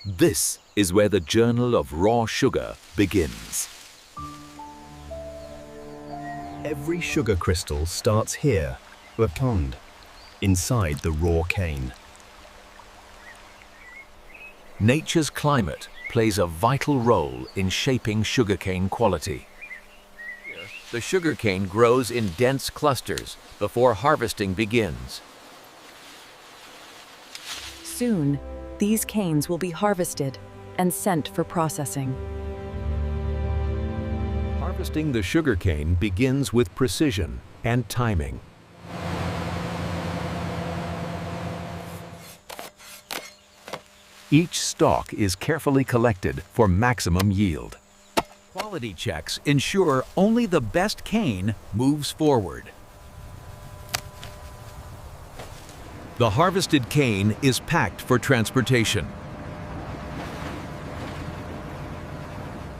This is where the journey of raw sugar begins. Every sugar crystal starts here, a pond, inside the raw cane. Nature's climate plays a vital role in shaping sugarcane quality. The sugarcane grows in dense clusters before harvesting begins. Soon, these canes will be harvested and sent for processing. Harvesting the sugarcane begins with precision and timing. Each stalk is carefully collected for maximum yield. Quality checks ensure only the best cane moves forward. The harvested cane is packed for transportation.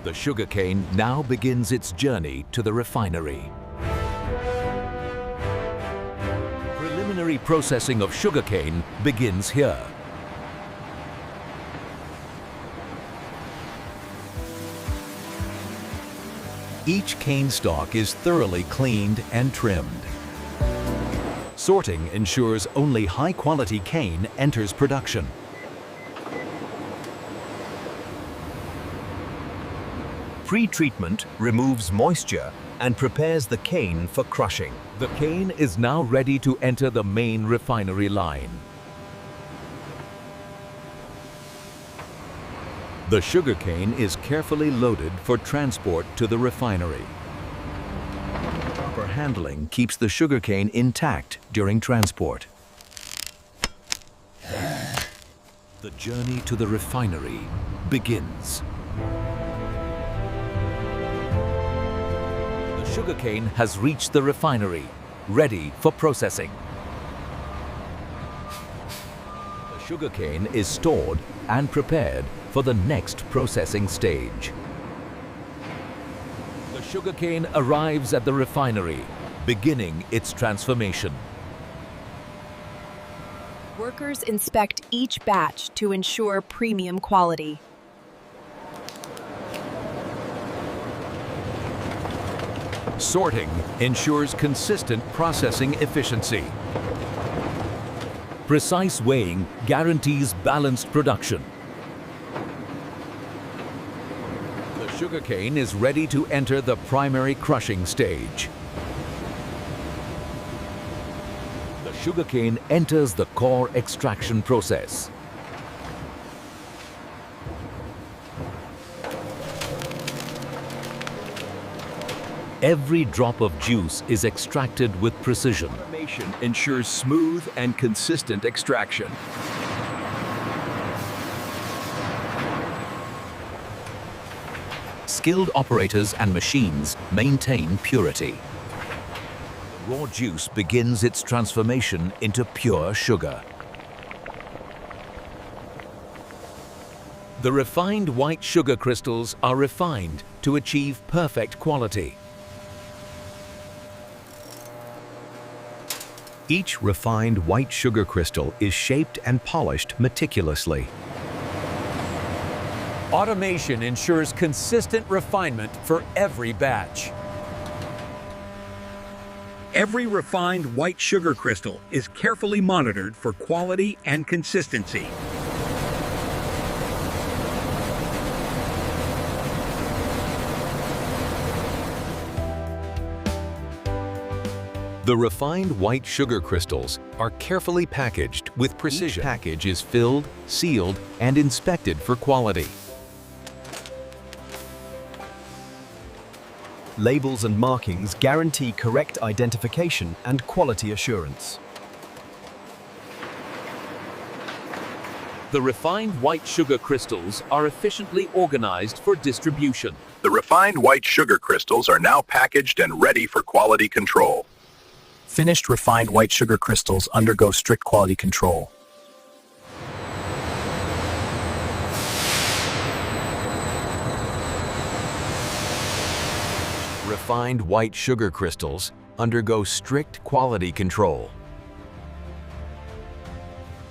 The sugarcane now begins its journey to the refinery. Preliminary processing of sugarcane begins here. Each cane stalk is thoroughly cleaned and trimmed. Sorting ensures only high-quality cane enters production. Pre-treatment removes moisture and prepares the cane for crushing. The cane is now ready to enter the main refinery line. The sugarcane is carefully loaded for transport to the refinery. Proper handling keeps the sugarcane intact during transport. The journey to the refinery begins. The sugarcane has reached the refinery, ready for processing. The sugarcane is stored and prepared for the next processing stage. The sugarcane arrives at the refinery, beginning its transformation. Workers inspect each batch to ensure premium quality. Sorting ensures consistent processing efficiency. Precise weighing guarantees balanced production. The sugarcane is ready to enter the primary crushing stage. The sugarcane enters the core extraction process. Every drop of juice is extracted with precision. Automation ensures smooth and consistent extraction. Skilled operators and machines maintain purity. The raw juice begins its transformation into pure sugar. The refined white sugar crystals are refined to achieve perfect quality. Each refined white sugar crystal is shaped and polished meticulously. Automation ensures consistent refinement for every batch. Every refined white sugar crystal is carefully monitored for quality and consistency. The refined white sugar crystals are carefully packaged with precision. Each package is filled, sealed, and inspected for quality. Labels and markings guarantee correct identification and quality assurance. The refined white sugar crystals are efficiently organized for distribution. The refined white sugar crystals are now packaged and ready for quality control. Finished refined white sugar crystals undergo strict quality control. Refined white sugar crystals undergo strict quality control.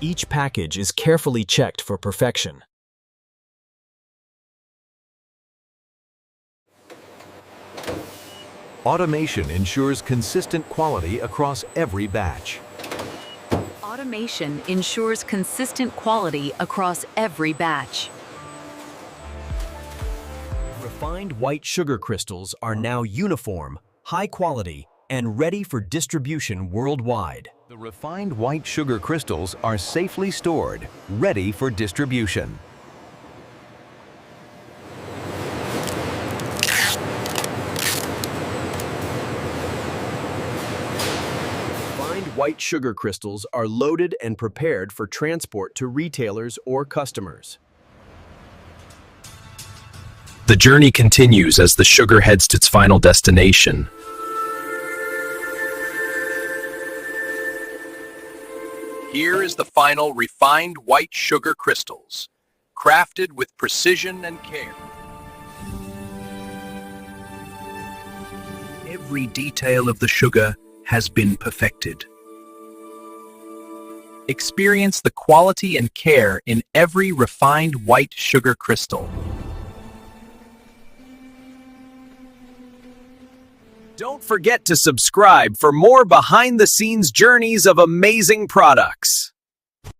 Each package is carefully checked for perfection. Automation ensures consistent quality across every batch. Automation ensures consistent quality across every batch. Refined white sugar crystals are now uniform, high quality, and ready for distribution worldwide. The refined white sugar crystals are safely stored, ready for distribution. Refined white sugar crystals are loaded and prepared for transport to retailers or customers. The journey continues as the sugar heads to its final destination. Here is the final refined white sugar crystals, crafted with precision and care. Every detail of the sugar has been perfected. Experience the quality and care in every refined white sugar crystal. Don't forget to subscribe for more behind-the-scenes journeys of amazing products.